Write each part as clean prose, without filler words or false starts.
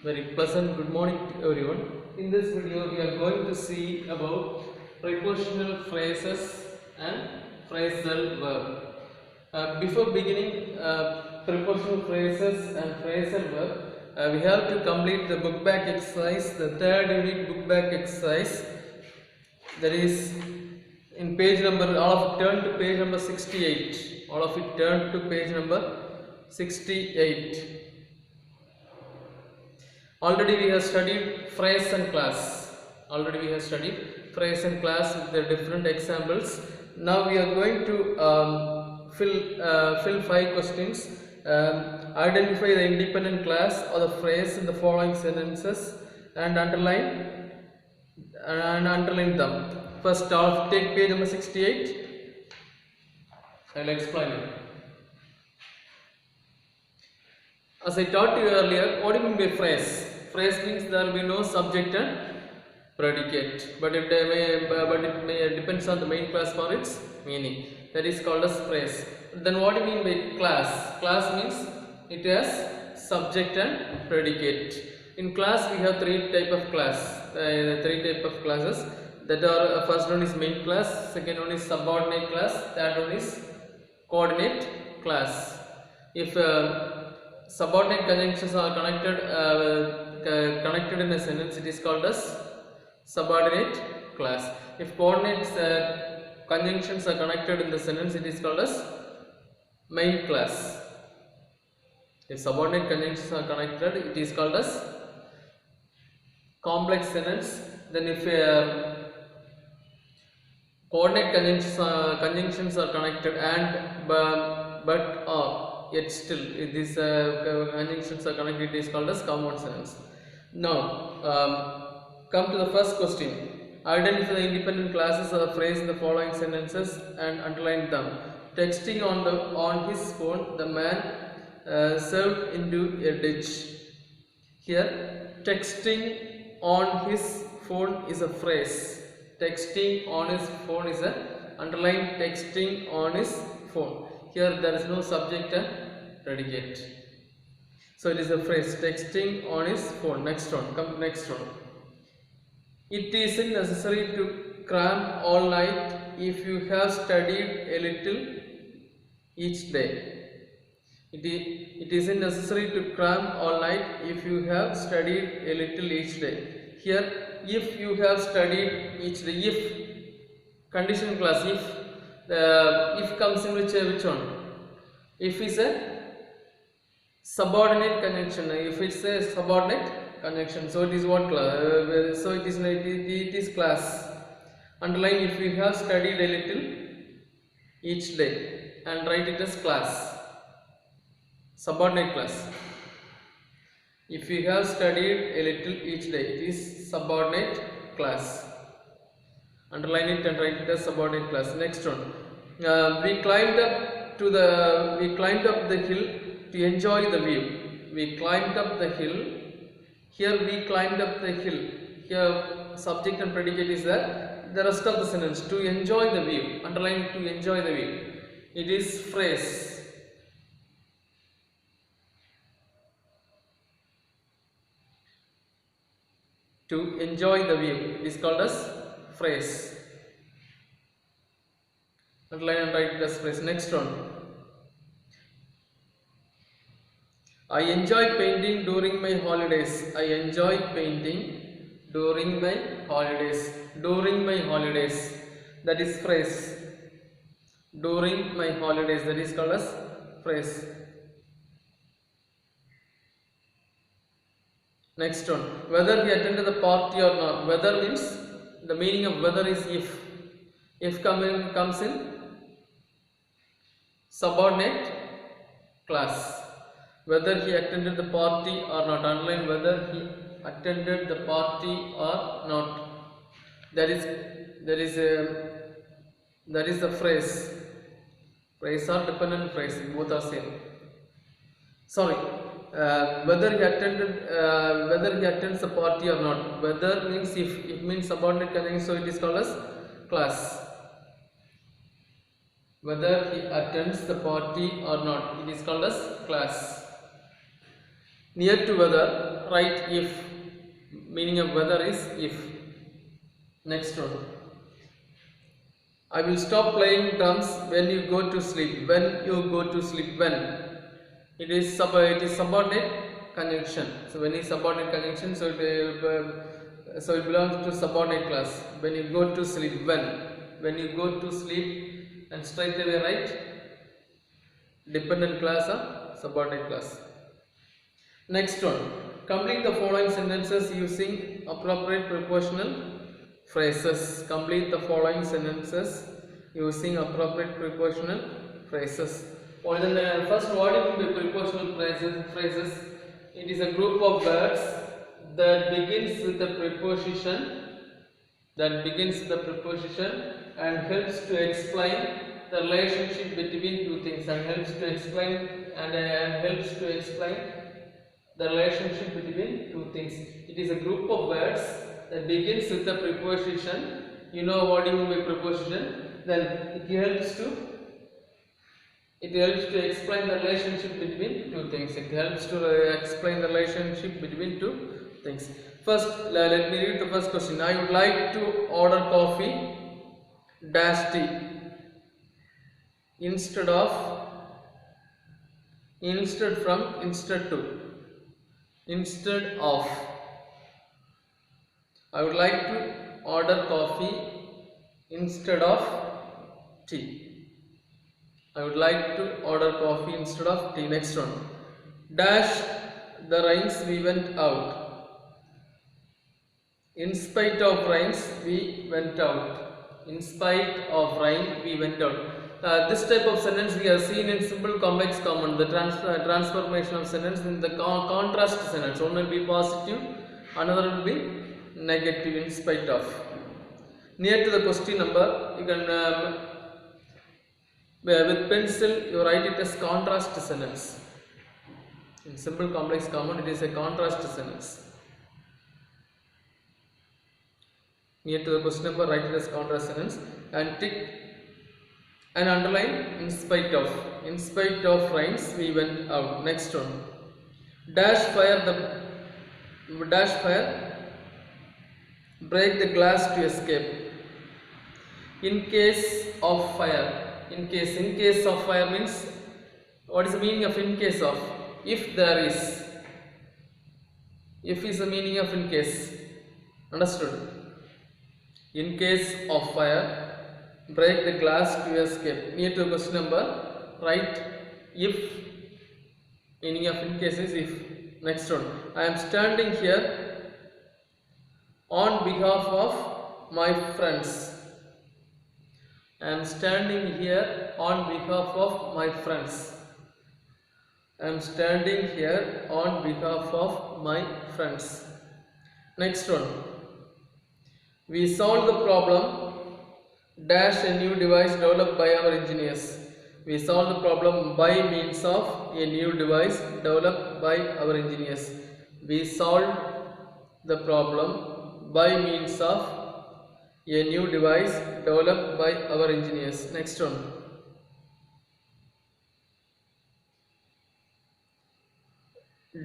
Very pleasant good morning to everyone. In this video, we are going to see about prepositional phrases and phrasal verb. Before beginning prepositional phrases and phrasal verb, we have to complete the book back exercise, the third unit book back exercise. That is in page number, all of it turn to page number 68. All of it turn to page number 68. Already we have studied phrase and class. Already we have studied phrase and class with the different examples. Now we are going to fill 5 questions. Identify the independent class or the phrase in the following sentences and underline them. First, take page number 68. I will explain it. As I taught you earlier, what do you mean by phrase? Phrase means there will be no subject and predicate, but it depends on the main class for its meaning. That is called as phrase. Then what do you mean by class? Class means it has subject and predicate. In class we have three type of classes. That are first one is main class, second one is subordinate class, third one is coordinate class. If subordinate conjunctions are connected in a sentence, it is called as subordinate class. If coordinate conjunctions are connected in the sentence, it is called as main class. If subordinate conjunctions are connected, it is called as complex sentence. Then if coordinate conjunctions are connected and but or yet still these conjunctions are connected, it is called as compound sentence. Now come to the first question. Identify the independent classes of the phrase in the following sentences and underline them. Texting on his phone, the man served into a ditch. Here, texting on his phone is a phrase. Texting on his phone is a underline. Texting on his phone. Here there is no subject and predicate, so it is a phrase. Texting on his phone. Next one. Come to next one. It isn't necessary to cram all night if you have studied a little each day. It isn't necessary to cram all night if you have studied a little each day. Here, if you have studied each day, if conditional class, if comes in which one? If is a subordinate conjunction. If it's a subordinate conjunction, so it is what class? So it is class. Underline if you have studied a little each day and write it as class. Subordinate class. If you have studied a little each day, it is subordinate class. Underline it and write it as subordinate class. Next one. We climbed up the hill to enjoy the view. We climbed up the hill. Here we climbed up the hill. Here subject and predicate is there. The rest of the sentence, to enjoy the view. Underline to enjoy the view. It is phrase. To enjoy the view, it is called as phrase. Underline and write it as phrase. Next one. I enjoy painting during my holidays. I enjoy painting during my holidays. During my holidays. That is phrase. During my holidays. That is called as phrase. Next one. Whether he attended the party or not. Whether means, the meaning of whether is if. If comes in subordinate class. Whether he attended the party or not. Underline whether he attended the party or not. That is the phrase. Phrase or dependent phrase, both are same. Sorry. Whether he attends the party or not. Whether means if. It means subordinate conjunction, so it is called as class. Whether he attends the party or not, it is called as class. Near to weather, write if. Meaning of weather is if. Next one. I will stop playing drums when you go to sleep. When you go to sleep. When. It is subordinate conjunction. So when is subordinate conjunction, so it belongs to subordinate class. When you go to sleep. When you go to sleep, and straight away write dependent class or subordinate class. Next one. Complete the following sentences using appropriate prepositional phrases. Complete the following sentences using appropriate prepositional phrases. What is the first, what is the prepositional phrases? It is a group of words that begins with the preposition and helps to explain the relationship between two things, and helps to explain the relationship between two things. It is a group of words that begins with the preposition. You know what do you mean by preposition? Then it helps to explain the relationship between two things. It helps to explain the relationship between two things. First, let me read the first question. I would like to order coffee dash tea instead to. Instead of. I would like to order coffee instead of tea. I would like to order coffee instead of tea. Next one. Dash the rains we went out. In spite of rains we went out. In spite of rain we went out. This type of sentence we have seen in simple complex common, the transformation of sentence in the contrast sentence. One will be positive, another will be negative. In spite of. Near to the question number, you can with pencil you write it as contrast sentence. In simple complex common it is a contrast sentence. Near to the question number, write it as contrast sentence and tick and underline in spite of. In spite of rains we went out. Next one. Dash fire break the glass to escape. In case of fire. In case of fire means, what is the meaning of in case of? If there is. If is the meaning of in case. Understood? In case of fire, break the glass to escape. Near to question number, write if. Meaning of in case is if. Next one. I am standing here on behalf of my friends. I am standing here on behalf of my friends. I am standing here on behalf of my friends. Next one. We solved the problem dash a new device developed by our engineers. We solved the problem by means of a new device developed by our engineers. We solved the problem by means of a new device developed by our engineers. Next one.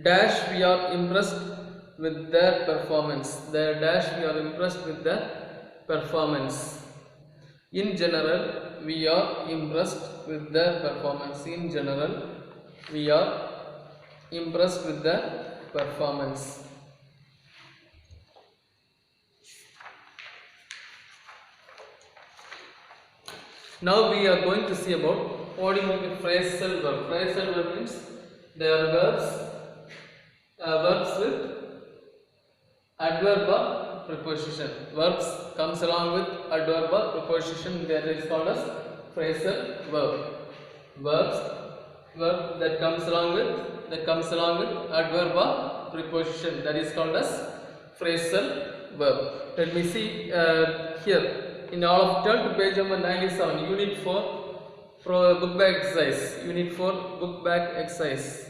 Dash we are impressed with their performance. Their dash we are impressed with their performance. In general, we are impressed with their performance. In general, we are impressed with their performance. Now we are going to see about what do you mean by phrasal verb. Phrasal verb means they are verbs with adverb or preposition. Verbs comes along with adverb or preposition, that is called as phrasal verb. Verb that comes along with adverb or preposition, that is called as phrasal verb. Let me see here. In all of turn to page number 97, unit 4 book back exercise. Unit 4 book back exercise.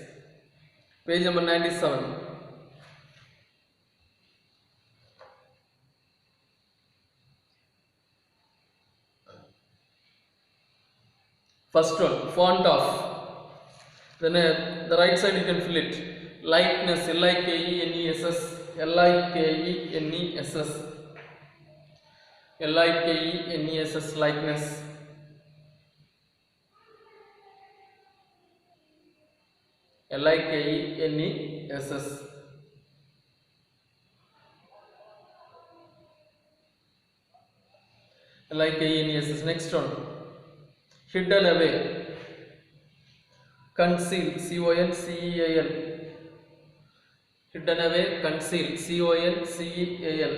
Page number 97. First one, font of. Then the right side you can fill it. Likeness, L-I-K-E-N-E-S-S, L-I-K-E-N-E-S-S, L-I-K-E-N-E-S-S, likeness. L-I-K-E-N-E-S-S. L-I-K-E-N-E-S-S. Next one. Hidden away. Conceal, C-O-N-C-E-A-L. Hidden away, conceal, C-O-N-C-E-A-L.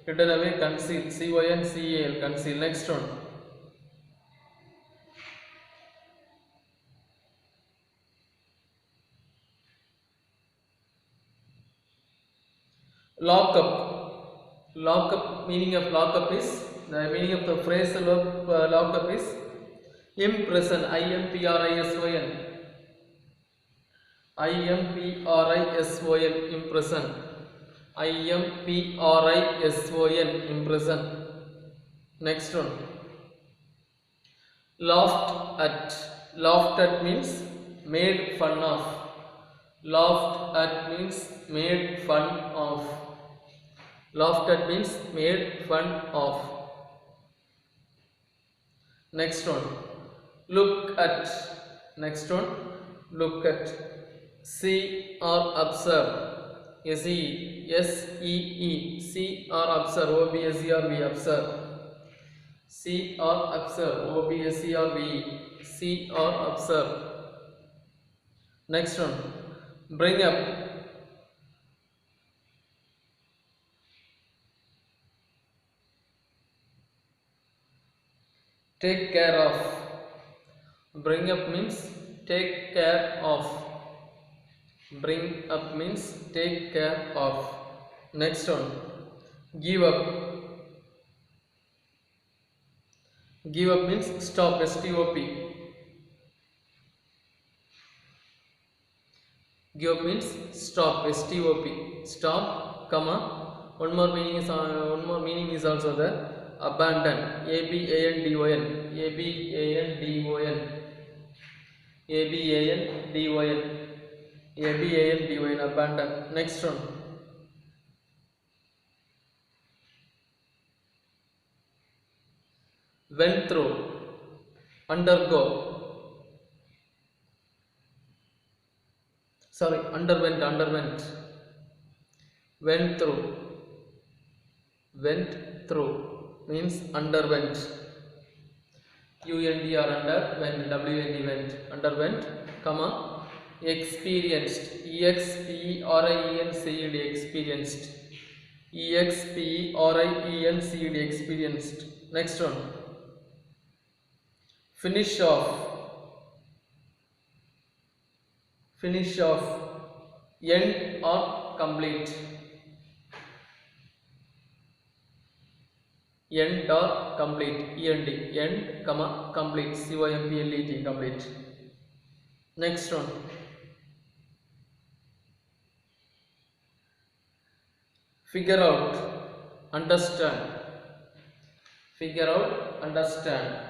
Hidden away, conceal, C-O-N-C-E-A-L, conceal. Next one. Lock up. Lock up, meaning of lock up is, the meaning of the phrasal verb lock up is imprison, I-M-P-R-I-S-O-N. I-M-P-R-I-S-O-N, imprison. I-M-P-R-I-S-O-N, imprison. Next one. Laughed at. Laughed at means made fun of. Laughed at means made fun of. Laughed at means made fun of. Next one. Look at. Next one. Look at. See or observe. S-E-S-E-E. See or observe. O-B-S-E-R-V. Observe. See or observe. O-B-S-E-R-V. See or observe. Next one. Bring up. Take care of. Bring up means take care of. Bring up means take care of. Next one. Give up. Give up means stop. S-T-O-P. Give up means stop. S-T-O-P. Stop, comma. One more meaning is also there. Abandon. A-B-A-N-D-O-N. A-B-A-N-D-O-N. A-B-A-N-D-O-N. A-B-A-N-D-O-N. Abandon. Next one. Went through. Undergo. Sorry, underwent. Went through. Went through means underwent. U-N-D-R under, went, W-N-D went. Underwent, comma, experienced. E-X-P-E-R-I-E-N-C-E-D, experienced. E-X-P-E-R-I-E-N-C-E-D, experienced. Next one. Finish off. Finish off. End or complete. End or complete. E-N-D. End, comma, complete. C-O-M-P-L-E-T, complete. Next one. Figure out. Understand. Figure out, understand.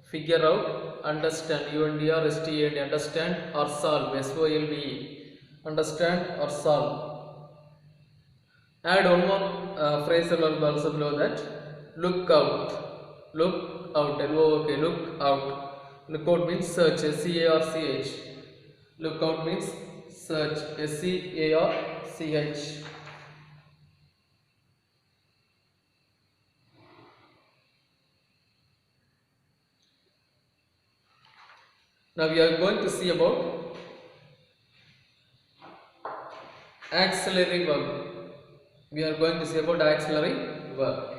Figure out, understand. U-N-D-R-S-T-A-N-D, understand or solve. S-O-L-V-E. Understand or solve. Add one more phrasal verb also below that. Look out. Look out. L-O-O-K. Look out. Look out means search. S-C-A-R-C-H. Look out means search. S-C-A-R-C-H. Now we are going to see about auxiliary verb. We are going to see about auxiliary verb.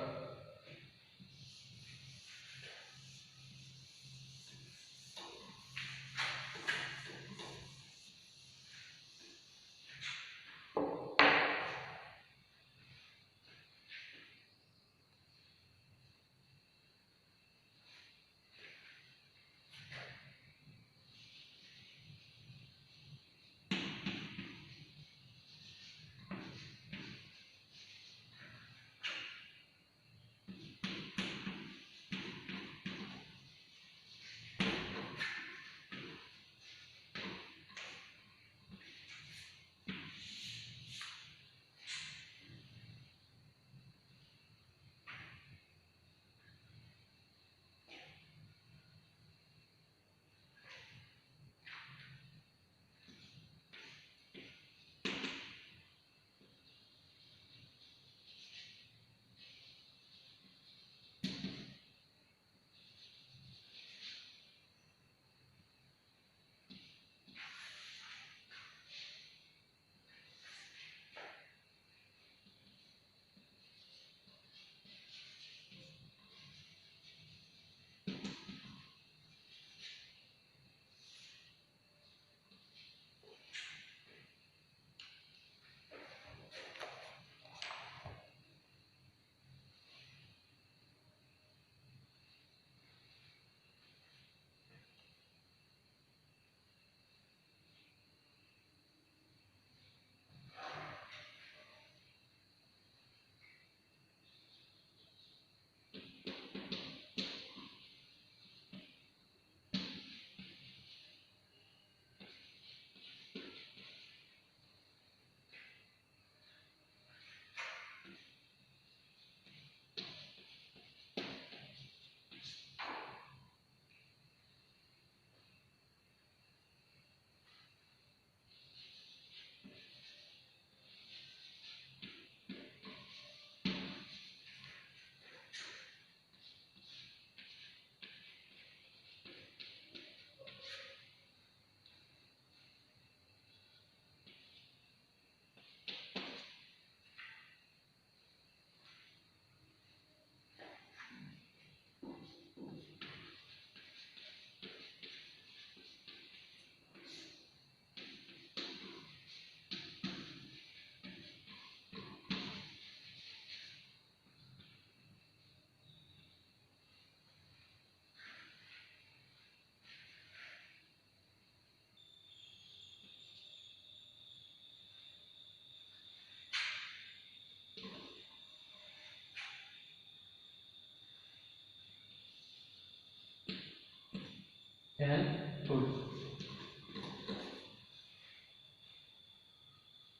can, could,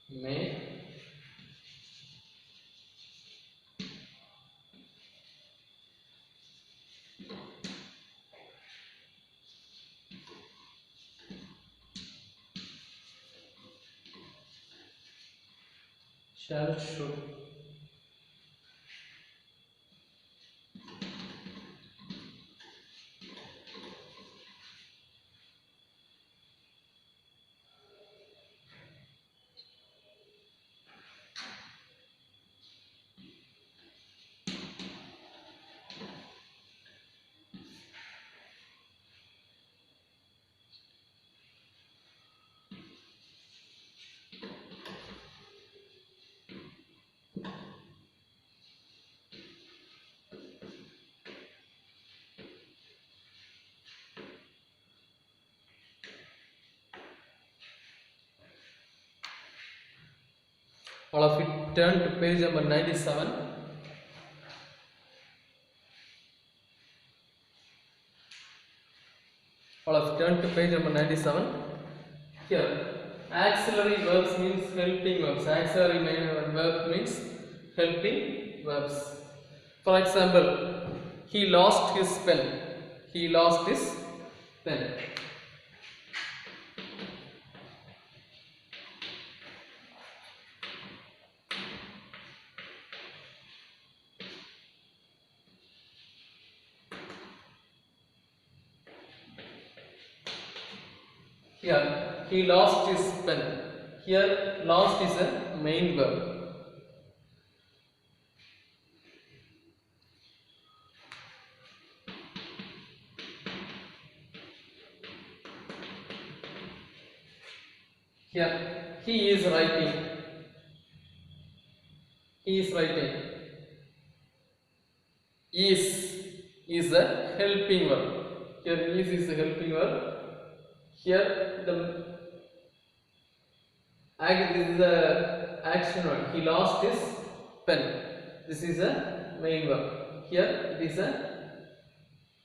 may, shall, should. All of you turn to page number 97. All of you turn to page number 97. Here, auxiliary verbs means helping verbs. Auxiliary verb means helping verbs. For example, he lost his pen. He lost his pen. Here, he lost his pen. Here, lost is a main verb. Here, he is writing. He is writing. Is a helping verb. Here, is a helping verb. Here, this is the action word. He lost his pen. This is a main verb. Here, it is a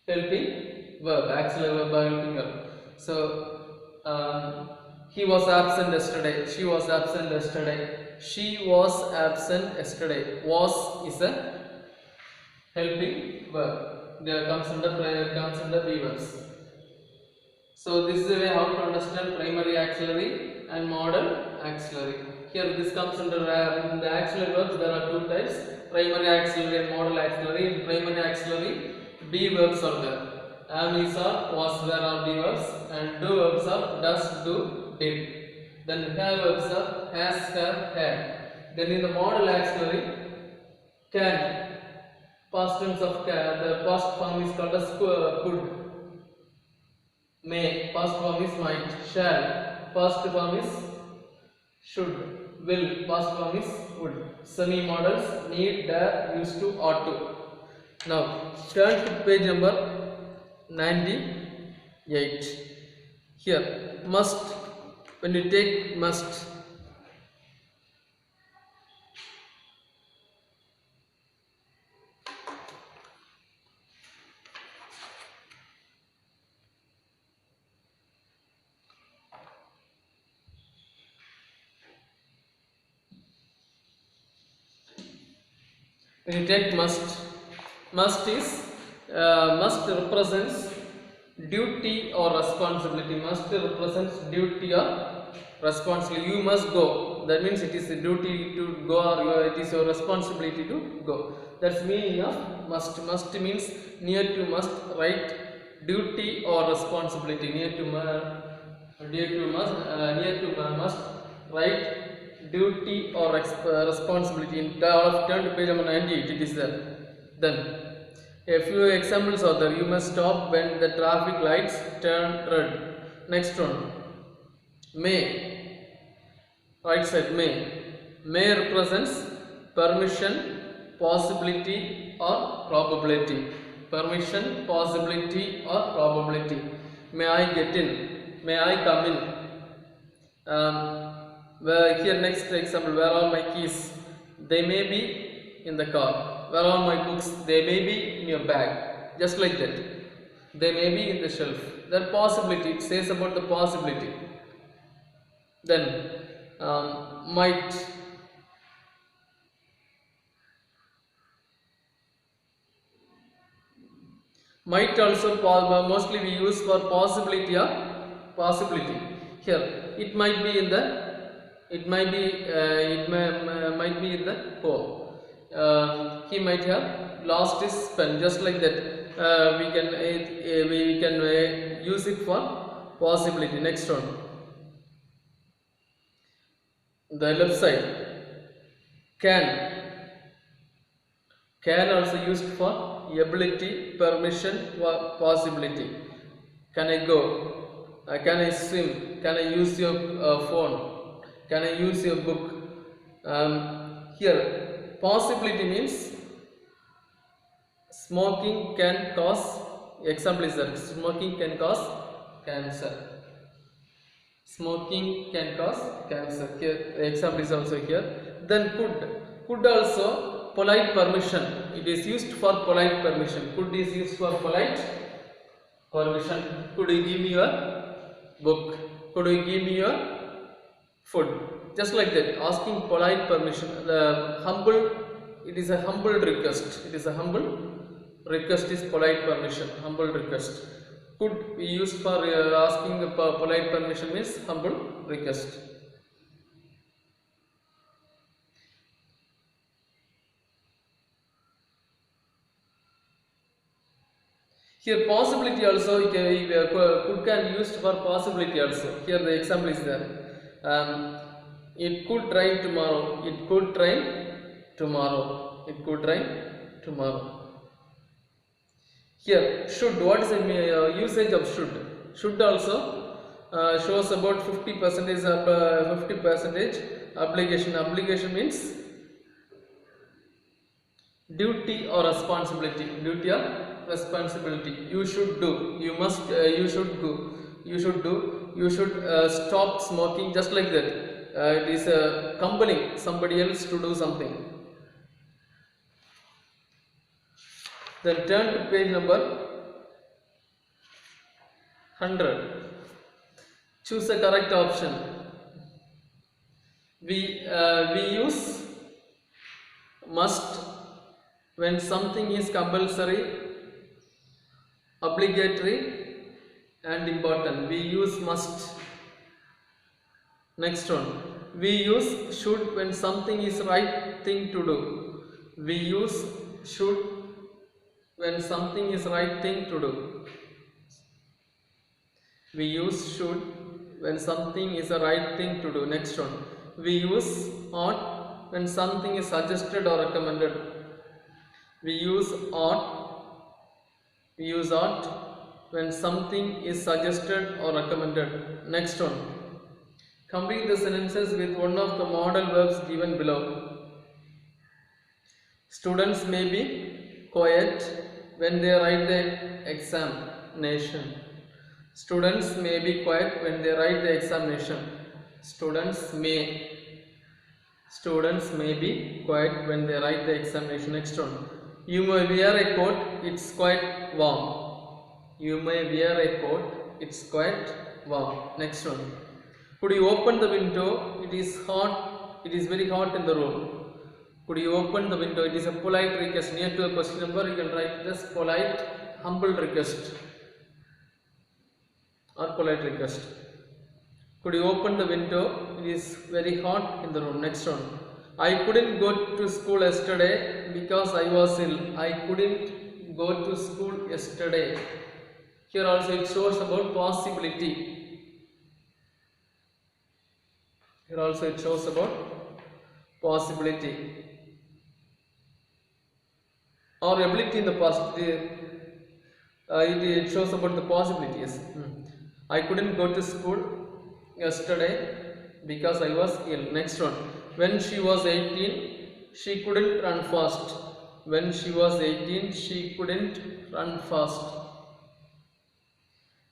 helping verb. Auxiliary verb by helping verb. So, he was absent yesterday. She was absent yesterday. She was absent yesterday. Was is a helping verb. There comes under be verbs. So this is the way how to understand primary auxiliary and modal auxiliary. Here this comes under in the auxiliary verbs. There are two types: primary auxiliary and modal auxiliary. In primary auxiliary, be verbs are there. Am, is, are, was, were are be verbs, and do verbs are does, do, did. Then have verbs are has, have, had. Then in the modal auxiliary, can, past tense of can, the past form is called as could. May, past form is might. Shall, past form is should. Will, past form is would. Semi-modals need, dare, used to, ought to. Now turn to page number 98. Here, must. When you take must, must represents duty or responsibility. Must represents duty or responsibility. You must go. That means it is a duty to go, or it is your responsibility to go. That's meaning of must. Must means near to must, right? Duty or responsibility. Near to must, right? Duty or responsibility. In turn to page number 98, it is there. Then a few examples are there. You must stop when the traffic lights turn red. Next one, may, right side, may represents permission, possibility or probability. Permission, possibility or probability. May I get in? May I come in? Here next example, where are my keys? They may be in the car. Where are my books? They may be in your bag. Just like that. They may be in the shelf. That possibility, it says about the possibility. Then might. Might also mostly we use for possibility or possibility. Here it might be in the, it might be might be in the home. He might have lost his pen, just like that. We can use it for possibility. Next one, the left side, can also used for ability, permission, or possibility. Can I go? Can I swim? Can I use your phone? Can I use your book? Here possibility means smoking can cause, example is that smoking can cause cancer. Smoking can cause cancer. Here the example is also here. Then could also polite permission. It is used for polite permission. Could is used for polite permission. Could you give me your book? Could you give me your food? Just like that, asking polite permission. The humble, it is a humble request. It is a humble request is polite permission. Humble request. Could be used for asking polite permission means humble request. Here possibility also, could can be used for possibility also. Here the example is there. It could rain tomorrow. It could rain tomorrow. It could rain tomorrow. Here should. What is the usage of should? Should also shows about 50% of 50% obligation. Obligation means duty or responsibility. Duty or responsibility. You should do. You must. You should do. You should do. You should stop smoking. Just like that. It is compelling somebody else to do something. Then turn to page number 100. Choose the correct option. We use must when something is compulsory, obligatory, and important. We use must. Next one, we use should when something is right thing to do. We use should when something is right thing to do. We use should when something is a right thing to do. Next one, we use ought when something is suggested or recommended. We use ought when something is suggested or recommended. Next one, complete the sentences with one of the modal verbs given below. Students may be quiet when they write the examination. Students may be quiet when they write the examination. Students may be quiet when they write the examination. Next one, you may wear a coat, it's quite warm. You may wear a coat, it's quite warm. Next one, could you open the window? It is hot. It is very hot in the room. Could you open the window? It is a polite request. Near to a question number, you can write this polite, humble request or polite request. Could you open the window? It is very hot in the room. Next one, I couldn't go to school yesterday because I was ill. I couldn't go to school yesterday. Here also it shows about possibility. Here also it shows about possibility or ability in the past. It shows about the possibility. Yes. I couldn't go to school yesterday because I was ill. Next one, when she was 18, she couldn't run fast. When she was 18, she couldn't run fast.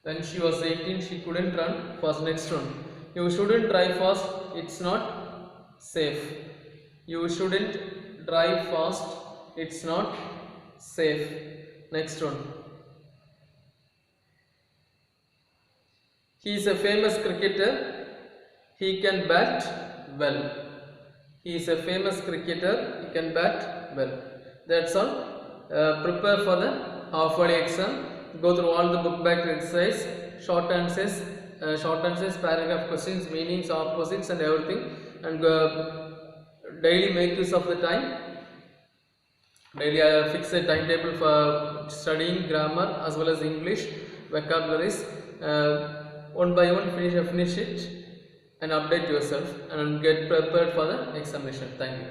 When she was 18, she couldn't run fast. Next one, you shouldn't drive fast. It's not safe. You shouldn't drive fast. It's not safe. Next one, He is a famous cricketer. He can bat well. He is a famous cricketer. He can bat well. That's all. Prepare for the half-yearly exam. Go through all the book back exercise, short answers, paragraph questions, meanings, opposites, and everything. And daily make use of the time. Daily fix a timetable for studying grammar as well as English, vocabularies. One by one finish it and update yourself and get prepared for the examination. Thank you.